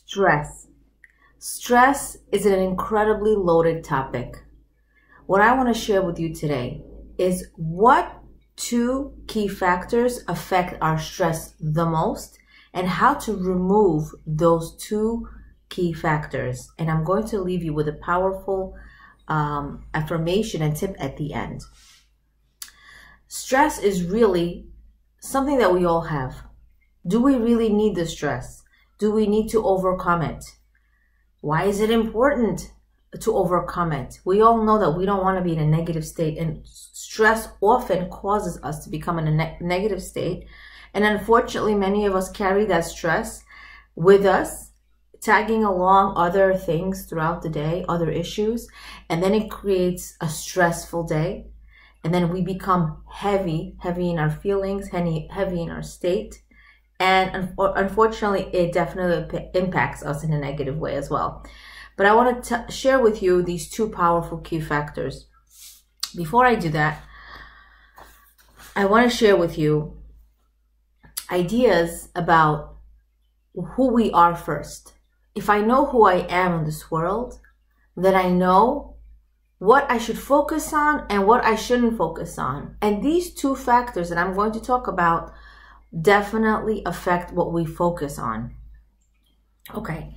Stress. Stress is an incredibly loaded topic. What I want to share with you today is what two key factors affect our stress the most and how to remove those two key factors. And I'm going to leave you with a powerful affirmation and tip at the end. Stress is really something that we all have. Do we really need the stress? Do we need to overcome it? Why is it important to overcome it? We all know that we don't want to be in a negative state, and stress often causes us to become in a negative state. And unfortunately, many of us carry that stress with us, tagging along other things throughout the day, other issues, and then it creates a stressful day. And then we become heavy in our feelings, heavy in our state. And unfortunately, it definitely impacts us in a negative way as well. But I want to share with you these two powerful key factors. Before I do that, I want to share with you ideas about who we are first. If I know who I am in this world, then I know what I should focus on and what I shouldn't focus on. And these two factors that I'm going to talk about definitely affect what we focus on. Okay.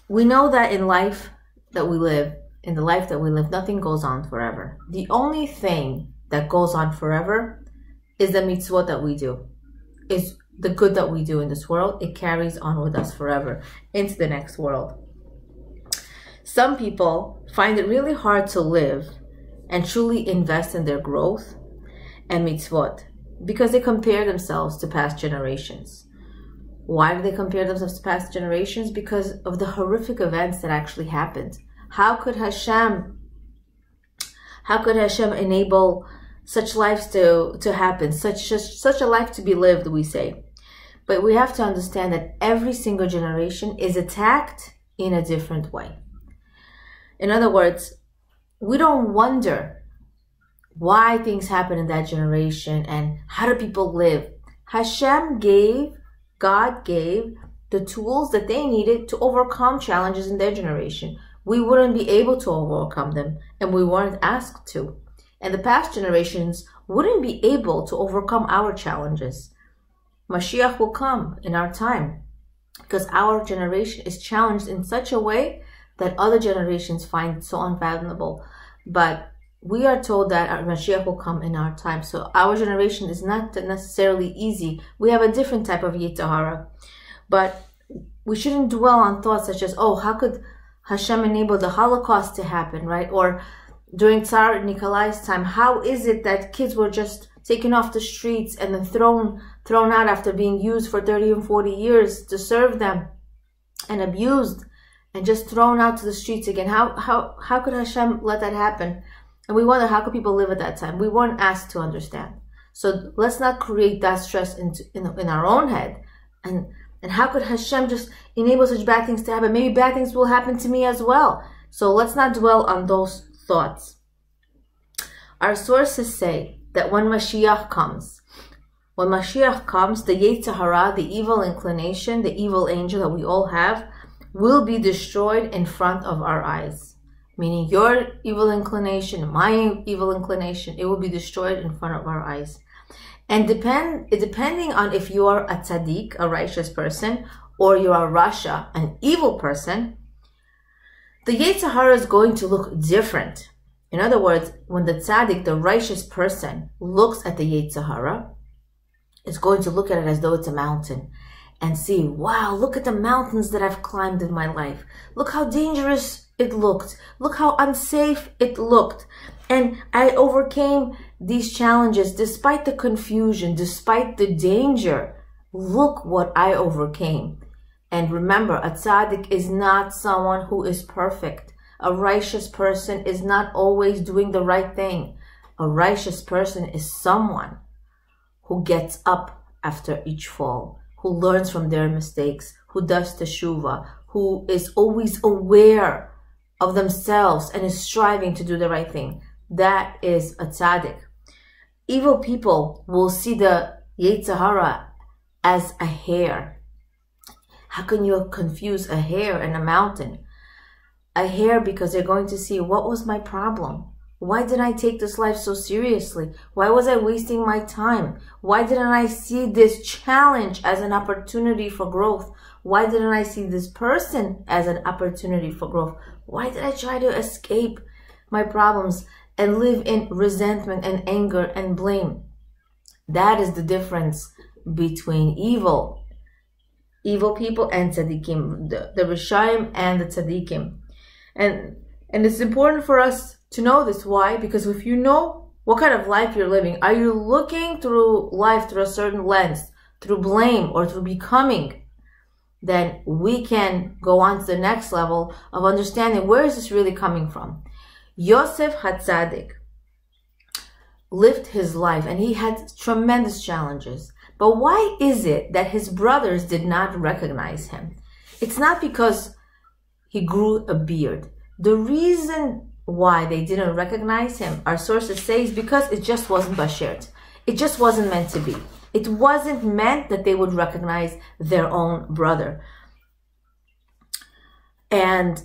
We know that in the life that we live, nothing goes on forever. The only thing that goes on forever is the mitzvot that we do. Is the good that we do in this world. It carries on with us forever into the next world. Some people find it really hard to live and truly invest in their growth and mitzvot because they compare themselves to past generations. Why do they compare themselves to past generations? Because of the horrific events that actually happened. How could Hashem enable such lives to happen, such a life to be lived, we say? But we have to understand that every single generation is attacked in a different way. In other words, we don't wonder why things happen in that generation and how do people live. God gave the tools that they needed to overcome challenges in their generation. We wouldn't be able to overcome them, and we weren't asked to. And the past generations wouldn't be able to overcome our challenges. Mashiach will come in our time because our generation is challenged in such a way that other generations find it so unfathomable. But we are told that our Mashiach will come in our time. So our generation is not necessarily easy. We have a different type of Yetzer Hara. But we shouldn't dwell on thoughts such as, oh, how could Hashem enable the Holocaust to happen, right? Or during Tsar Nikolai's time, how is it that kids were just taken off the streets and then thrown out after being used for 30 and 40 years to serve them and abused and just thrown out to the streets again? How could Hashem let that happen? And we wonder, how could people live at that time? We weren't asked to understand. So let's not create that stress in our own head. And how could Hashem just enable such bad things to happen? Maybe bad things will happen to me as well. So let's not dwell on those thoughts. Our sources say that when Mashiach comes, the Yetzer Hara, the evil inclination, the evil angel that we all have, will be destroyed in front of our eyes. Meaning your evil inclination, my evil inclination, it will be destroyed in front of our eyes. And depending on if you are a tzaddik, a righteous person, or you are a rasha, an evil person, the Yetzer Hara is going to look different. In other words, when the tzaddik, the righteous person, looks at the Yetzer Hara, it's going to look at it as though it's a mountain and see, wow, look at the mountains that I've climbed in my life. Look how dangerous it looked. Look how unsafe it looked. And I overcame these challenges despite the confusion, despite the danger. Look what I overcame. And remember, a tzaddik is not someone who is perfect. A righteous person is not always doing the right thing. A righteous person is someone who gets up after each fall, who learns from their mistakes, who does teshuvah, who is always aware of themselves and is striving to do the right thing. That is a tzaddik. Evil people will see the Yetzer Hara as a hair. How can you confuse a hair and a mountain? A hair because they're going to see, what was my problem? Why did I take this life so seriously? Why was I wasting my time? Why didn't I see this challenge as an opportunity for growth? Why didn't I see this person as an opportunity for growth? Why did I try to escape my problems and live in resentment and anger and blame? That is the difference between evil people and tzaddikim, the Rishaim and the tzaddikim. And it's important for us to know this. Why? Because if you know what kind of life you're living, are you looking through life through a certain lens, through blame or through becoming, then we can go on to the next level of understanding, where is this really coming from? Yosef HaTzadik lived his life and he had tremendous challenges. But why is it that his brothers did not recognize him? It's not because he grew a beard. The reason why they didn't recognize him, our sources say, is because it just wasn't bashert. It just wasn't meant to be. It wasn't meant that they would recognize their own brother. And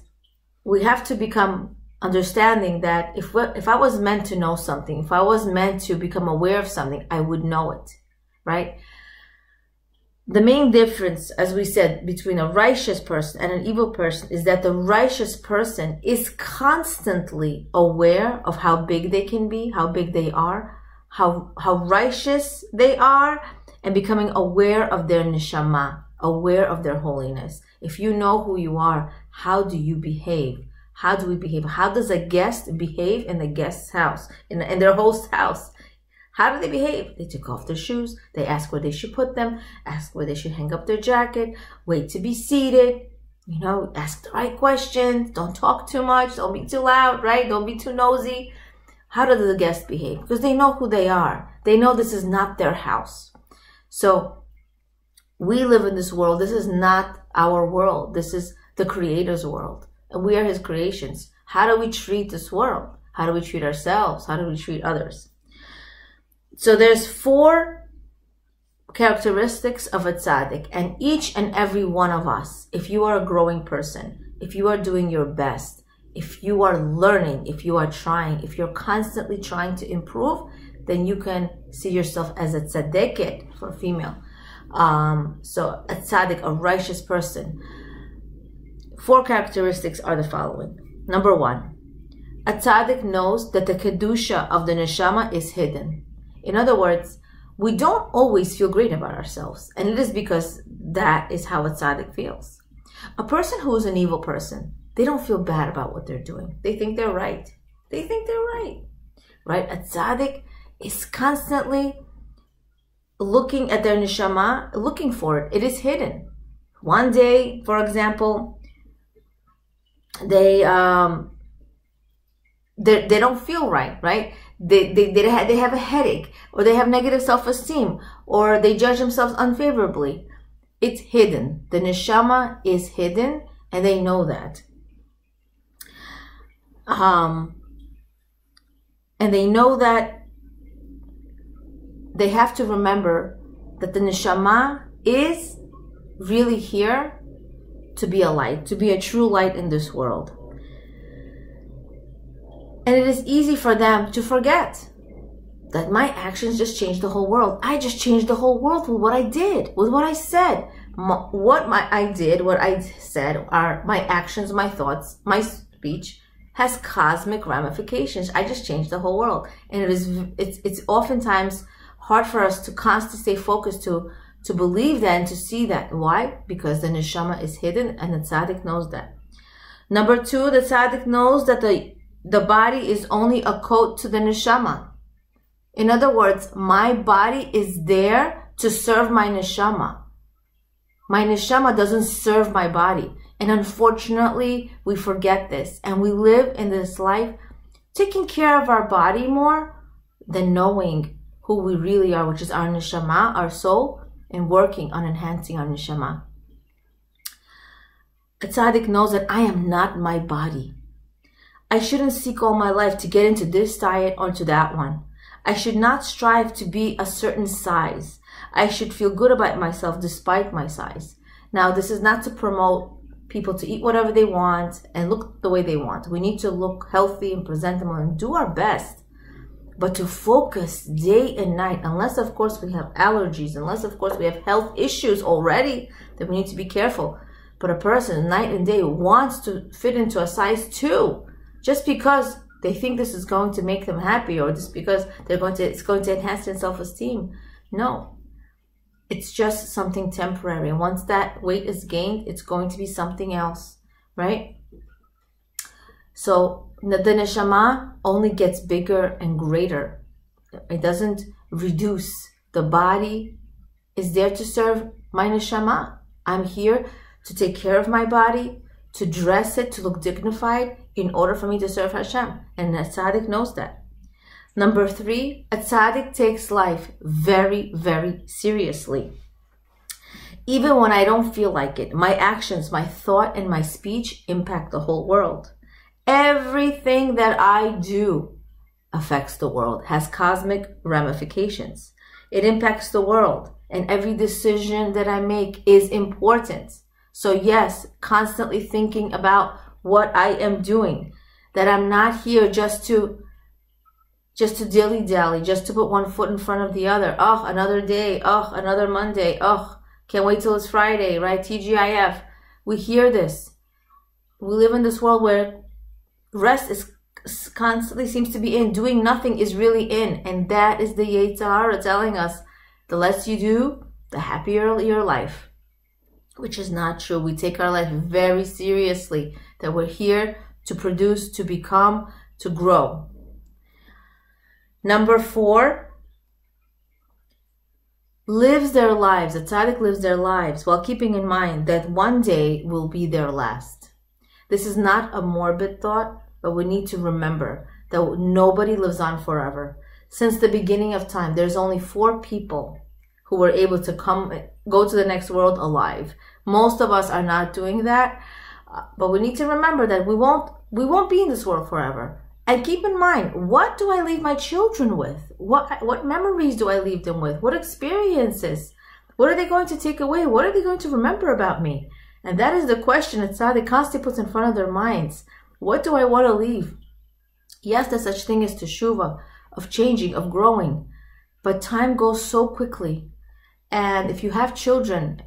we have to become understanding that if I was meant to know something, if I was meant to become aware of something, I would know it, right? The main difference, as we said, between a righteous person and an evil person is that the righteous person is constantly aware of how big they can be, how big they are, how righteous they are, and becoming aware of their neshama, aware of their holiness. If you know who you are, how do you behave? How do we behave? How does a guest behave in the guest's house, in their host's house? How do they behave? They take off their shoes. They ask where they should put them, ask where they should hang up their jacket, wait to be seated, ask the right questions, don't talk too much, don't be too loud, right? Don't be too nosy. How do the guests behave? Because they know who they are. They know this is not their house. So we live in this world. This is not our world. This is the Creator's world. And we are His creations. How do we treat this world? How do we treat ourselves? How do we treat others? So there's 4 characteristics of a tzaddik, and each and every one of us, if you are a growing person, if you are doing your best, if you are learning, if you are trying, if you're constantly trying to improve, then you can see yourself as a tzaddiket for female. So a tzaddik, a righteous person. 4 characteristics are the following. Number 1, a tzaddik knows that the kedusha of the neshama is hidden. In other words, we don't always feel great about ourselves, and it is because that is how a tzaddik feels. A person who is an evil person, they don't feel bad about what they're doing. They think they're right. They think they're right. Right? A tzaddik is constantly looking at their neshama, looking for it. It is hidden. One day, for example, they don't feel right, right? They have a headache, or they have negative self-esteem, or they judge themselves unfavorably. It's hidden. The neshama is hidden, and they know that. And they know that they have to remember that the neshama is really here to be a light, to be a true light in this world. And it is easy for them to forget that my actions just changed the whole world. I just changed the whole world with what I did, with what I said. What I said are my actions, my thoughts, my speech has cosmic ramifications. I just changed the whole world. And it's oftentimes hard for us to constantly stay focused to believe that and to see that. Why? Because the neshama is hidden, and the tzaddik knows that. Number 2, the tzaddik knows that the body is only a coat to the neshama. In other words, my body is there to serve my neshama. My neshama doesn't serve my body. And unfortunately, we forget this. And we live in this life taking care of our body more than knowing who we really are, which is our neshama, our soul, and working on enhancing our neshama. A tzaddik knows that I am not my body. I shouldn't seek all my life to get into this diet or to that one. I should not strive to be a certain size. I should feel good about myself despite my size. Now, this is not to promote people to eat whatever they want and look the way they want. We need to look healthy and presentable and do our best. But to focus day and night, unless of course we have allergies, unless of course we have health issues already, then we need to be careful. But a person night and day wants to fit into a size 2 just because they think this is going to make them happy, or just because it's going to enhance their self-esteem. No. It's just something temporary. And once that weight is gained, it's going to be something else, right? So the neshama only gets bigger and greater. It doesn't reduce. The body is there to serve my neshama. I'm here to take care of my body, to dress it, to look dignified in order for me to serve Hashem. And a tzaddik knows that. Number 3, a tzaddik takes life very, very seriously. Even when I don't feel like it, my actions, my thought, and my speech impact the whole world. Everything that I do affects the world, has cosmic ramifications. It impacts the world, and every decision that I make is important. So yes, constantly thinking about what I am doing, that I'm not here just to dilly-dally, just to put one foot in front of the other. Oh, another day. Oh, another Monday. Oh, can't wait till it's Friday, right? TGIF. We hear this. We live in this world where rest is constantly seems to be in. Doing nothing is really in. And that is the Yetzer Hara telling us, the less you do, the happier your life. Which is not true. We take our life very seriously. That we're here to produce, to become, to grow. Number 4, lives their lives. A tzaddik lives their lives while keeping in mind that one day will be their last. This is not a morbid thought, but we need to remember that nobody lives on forever. Since the beginning of time, there's only 4 people who were able to go to the next world alive. Most of us are not doing that, but we need to remember that we won't be in this world forever. And keep in mind, what do I leave my children with? What memories do I leave them with? What experiences? What are they going to take away? What are they going to remember about me? And that is the question that tzaddik constantly puts in front of their minds. What do I want to leave? Yes, there's such thing as teshuvah, of changing, of growing. But time goes so quickly. And if you have children,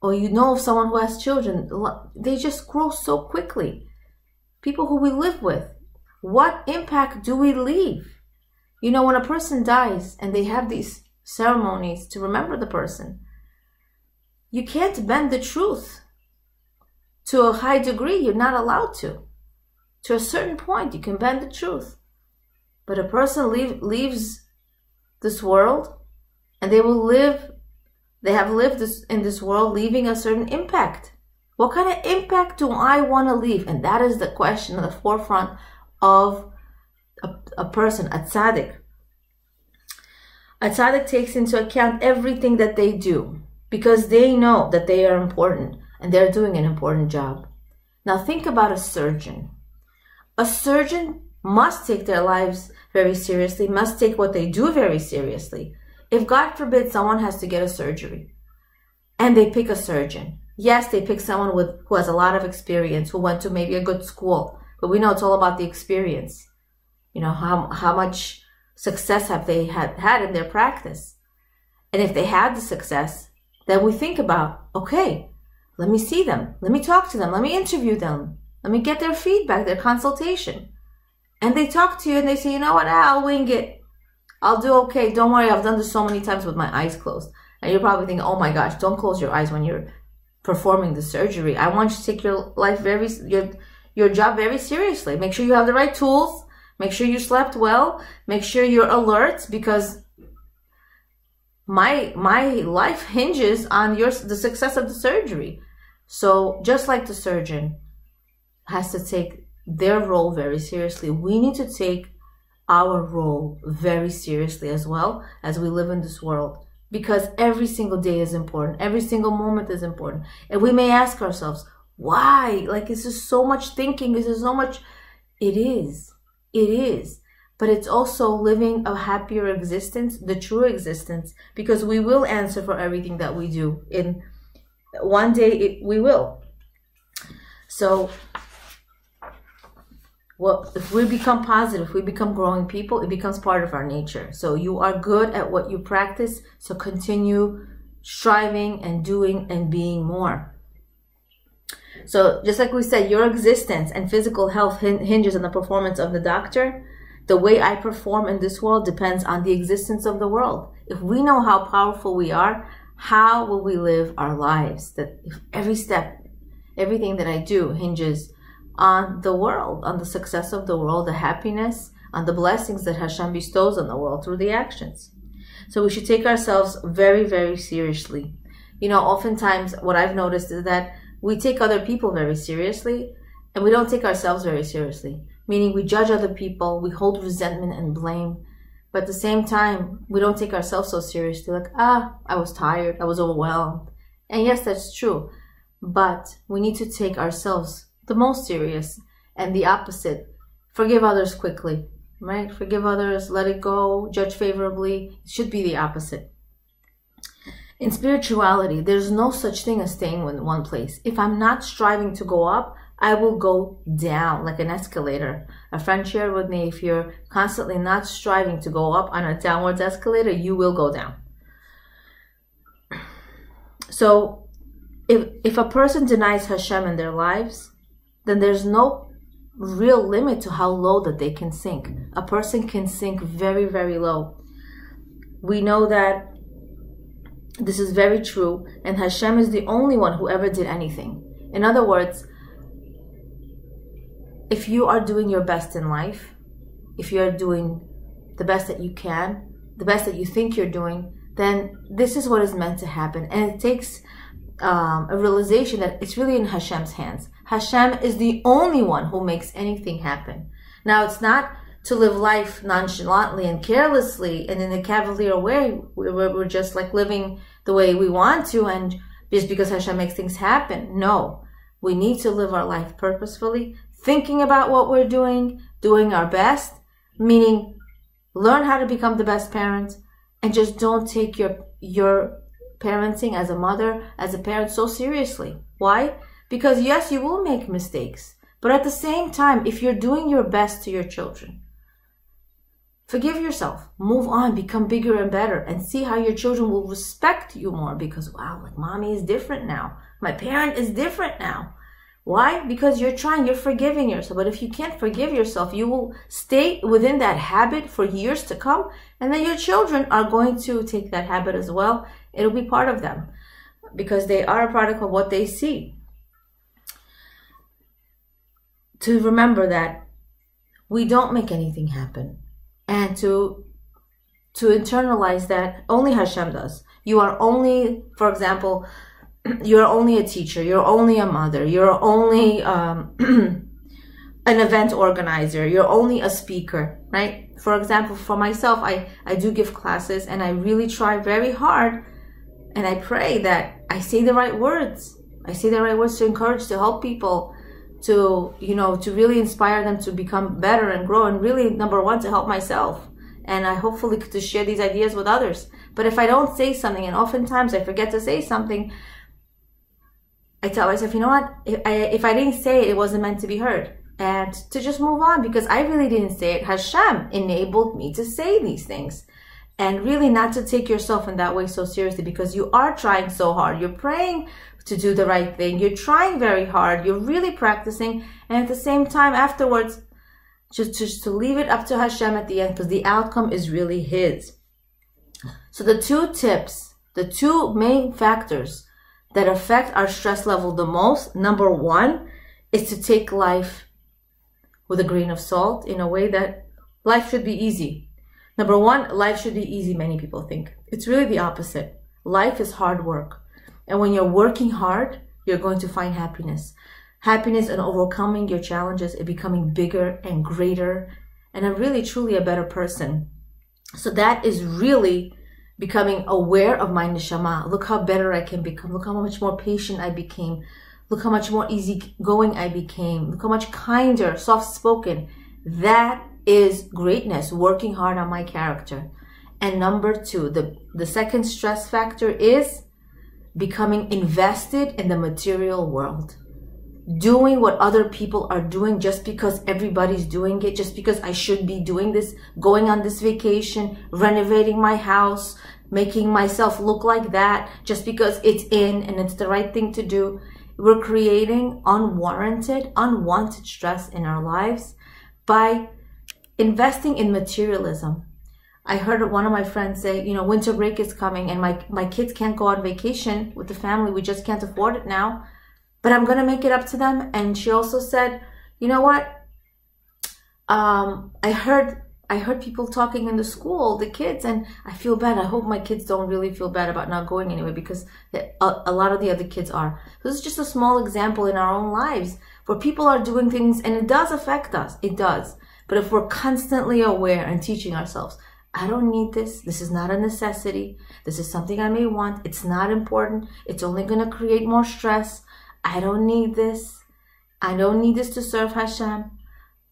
or you know of someone who has children, they just grow so quickly. People who we live with. What impact do we leave? You know, when a person dies and they have these ceremonies to remember the person, you can't bend the truth. To a high degree, you're not allowed to. To a certain point, you can bend the truth. But a person leaves this world, and they have lived in this world, leaving a certain impact. What kind of impact do I want to leave? And that is the question at the forefront of a person, a tzaddik. A tzaddik takes into account everything that they do because they know that they are important and they're doing an important job. Now think about a surgeon. A surgeon must take their lives very seriously, must take what they do very seriously. If God forbid someone has to get a surgery and they pick a surgeon, yes, they pick someone who has a lot of experience, who went to maybe a good school, but we know it's all about the experience. You know, how much success have they had in their practice? And if they had the success, then we think about, okay, let me see them. Let me talk to them. Let me interview them. Let me get their feedback, their consultation. And they talk to you and they say, you know what, I'll wing it. I'll do okay. Don't worry, I've done this so many times with my eyes closed. And you're probably thinking, oh my gosh, don't close your eyes when you're performing the surgery. I want you to take your life your job very seriously. Make sure you have the right tools. Make sure you slept well. Make sure you're alert, because my life hinges on the success of the surgery. So just like the surgeon has to take their role very seriously, we need to take our role very seriously as well as we live in this world, because every single day is important. Every single moment is important. And we may ask ourselves, why? Like, is there so much thinking? Is there so much? It is. It is. But it's also living a happier existence, the true existence, because we will answer for everything that we do one day we will. So, well, if we become positive, if we become growing people, it becomes part of our nature. So you are good at what you practice, so continue striving and doing and being more. So just like we said, your existence and physical health hinges on the performance of the doctor. The way I perform in this world depends on the existence of the world. If we know how powerful we are, how will we live our lives? That if every step, everything that I do hinges on the world, on the success of the world, the happiness, on the blessings that Hashem bestows on the world through the actions. So we should take ourselves very, very seriously. You know, oftentimes what I've noticed is that we take other people very seriously and we don't take ourselves very seriously. Meaning we judge other people, we hold resentment and blame. But at the same time, we don't take ourselves so seriously. Like, I was tired, I was overwhelmed. And yes, that's true. But we need to take ourselves the most serious, and the opposite. Forgive others quickly, right? Forgive others, let it go, judge favorably. It should be the opposite. In spirituality, there's no such thing as staying in one place. If I'm not striving to go up, I will go down like an escalator. A friend shared with me, if you're constantly not striving to go up on a downwards escalator, you will go down. So if a person denies Hashem in their lives, then there's no real limit to how low that they can sink. A person can sink very, very low. We know that this is very true, and Hashem is the only one who ever did anything. In other words, if you are doing your best in life, if you are doing the best that you can, the best that you think you're doing, then this is what is meant to happen. And it takes a realization that it's really in Hashem's hands. Hashem is the only one who makes anything happen. Now, it's not to live life nonchalantly and carelessly and in a cavalier way, where we're just like living the way we want to and just because Hashem makes things happen. No, we need to live our life purposefully, thinking about what we're doing our best, meaning learn how to become the best parent, and just don't take your parenting as a mother, as a parent so seriously. Why? Because yes, you will make mistakes, but at the same time, if you're doing your best to your children, forgive yourself, move on, become bigger and better, and see how your children will respect you more because, wow, like mommy is different now. My parent is different now. Why? Because you're trying, you're forgiving yourself. But if you can't forgive yourself, you will stay within that habit for years to come. And then your children are going to take that habit as well. It'll be part of them because they are a product of what they see. To remember that we don't make anything happen. And to internalize that only Hashem does. You are only, for example, you're only a teacher, you're only a mother, you're only an event organizer, you're only a speaker, right? For example, for myself, I do give classes and I really try very hard and I pray that I say the right words. I say the right words to encourage, to help people, to, you know, to really inspire them to become better and grow, and really, number one, to help myself. And I hopefully to share these ideas with others. But if I don't say something, and oftentimes I forget to say something, I tell myself, you know what, if I didn't say it, it wasn't meant to be heard. And to just move on, because I really didn't say it. Hashem enabled me to say these things. And really not to take yourself in that way so seriously, because you are trying so hard. You're praying to do the right thing. You're trying very hard. You're really practicing. And at the same time, afterwards, just to leave it up to Hashem at the end, because the outcome is really His. So the two tips, the two main factors that affect our stress level the most, number one, is to take life with a grain of salt, in a way that life should be easy. Number one, life should be easy, many people think. It's really the opposite. Life is hard work. And when you're working hard, you're going to find happiness. Happiness in overcoming your challenges and becoming bigger and greater and really truly a better person. So that is really becoming aware of my neshama. Look how better I can become. Look how much more patient I became. Look how much more easygoing I became. Look how much kinder, soft-spoken. That is greatness, working hard on my character. And number two, the second stress factor is becoming invested in the material world. Doing what other people are doing just because everybody's doing it, just because I should be doing this, going on this vacation, renovating my house, making myself look like that, just because it's in and it's the right thing to do. We're creating unwarranted, unwanted stress in our lives by investing in materialism. I heard one of my friends say, you know, winter break is coming and my kids can't go on vacation with the family. We just can't afford it now. But I'm going to make it up to them. And she also said, you know what? I heard people talking in the school, the kids, and I feel bad. I hope my kids don't really feel bad about not going anyway, because a lot of the other kids are. This is just a small example in our own lives where people are doing things, and it does affect us. It does. But if we're constantly aware and teaching ourselves, I don't need this. This is not a necessity. This is something I may want. It's not important. It's only going to create more stress. I don't need this. I don't need this to serve Hashem.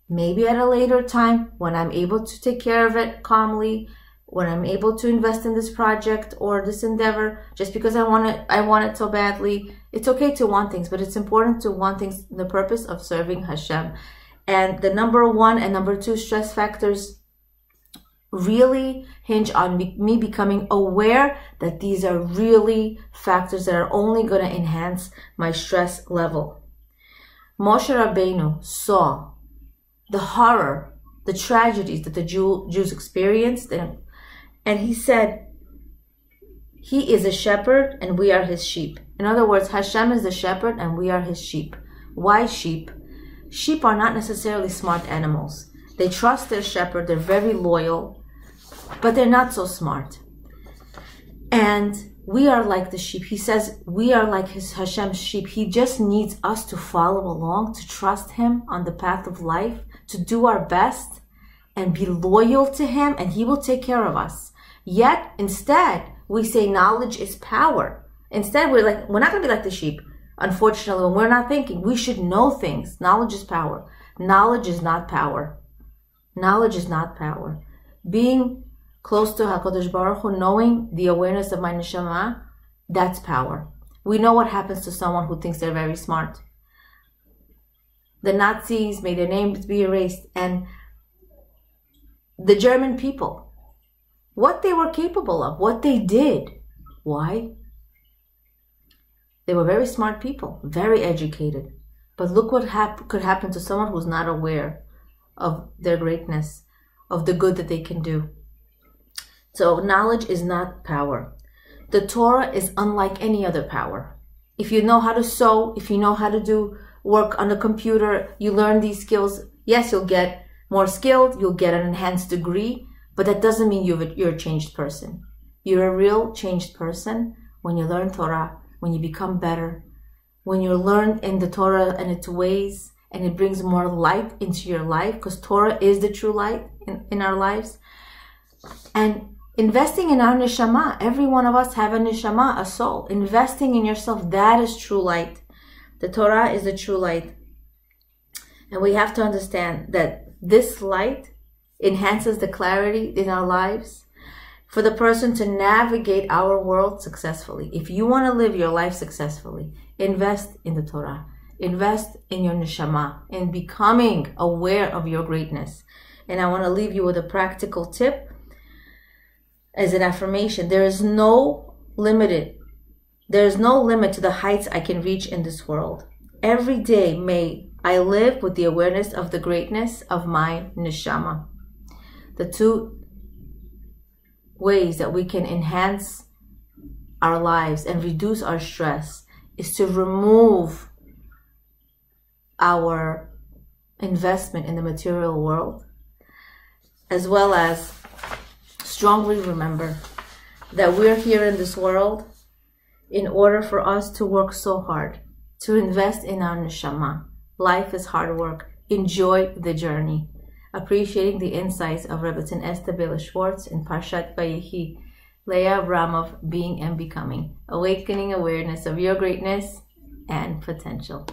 Maybe at a later time, when I'm able to take care of it calmly, when I'm able to invest in this project or this endeavor, just because I want it so badly. It's okay to want things, but it's important to want things in the purpose of serving Hashem. And the number 1 and number 2 stress factors really hinge on me becoming aware that these are really factors that are only going to enhance my stress level. Moshe Rabbeinu saw the horror, the tragedies that the Jews experienced, and he said, he is a shepherd and we are his sheep. In other words, Hashem is the shepherd and we are his sheep. Why sheep? Sheep are not necessarily smart animals. They trust their shepherd, they're very loyal, but they're not so smart. And we are like the sheep. He says we are like Hashem's sheep. He just needs us to follow along, to trust him on the path of life, to do our best and be loyal to him, and he will take care of us. Yet, instead, we say knowledge is power. Instead, we're not going to be like the sheep. Unfortunately, when we're not thinking, we should know things. Knowledge is power. Knowledge is not power. Knowledge is not power. Being close to HaKadosh Baruch Hu, knowing the awareness of my neshama, that's power. We know what happens to someone who thinks they're very smart. The Nazis made their names be erased, and the German people, what they were capable of, what they did. Why? They were very smart people, very educated. But look what could happen to someone who's not aware of their greatness, of the good that they can do. So knowledge is not power. The Torah is unlike any other power. If you know how to sew, if you know how to do work on the computer, you learn these skills. Yes, you'll get more skilled, you'll get an enhanced degree, but that doesn't mean you're a changed person. You're a real changed person when you learn Torah, when you become better, when you learn in the Torah and its ways, and it brings more light into your life, because Torah is the true light in our lives. And investing in our neshama, every one of us have a neshama, a soul. Investing in yourself, that is true light. The Torah is the true light. And we have to understand that this light enhances the clarity in our lives for the person to navigate our world successfully. If you want to live your life successfully, invest in the Torah. Invest in your neshama, in becoming aware of your greatness. And I want to leave you with a practical tip as an affirmation. There is no limit to the heights I can reach in this world. Every day may I live with the awareness of the greatness of my neshama. The two ways that we can enhance our lives and reduce our stress is to remove our investment in the material world, as well as strongly remember that we're here in this world in order for us to work so hard, to invest in our neshama. Life is hard work. Enjoy the journey. Appreciating the insights of Rebbetzin Esther Bela Schwartz in Parshat Vayehi, Leah Abramov, Being and Becoming, awakening awareness of your greatness and potential.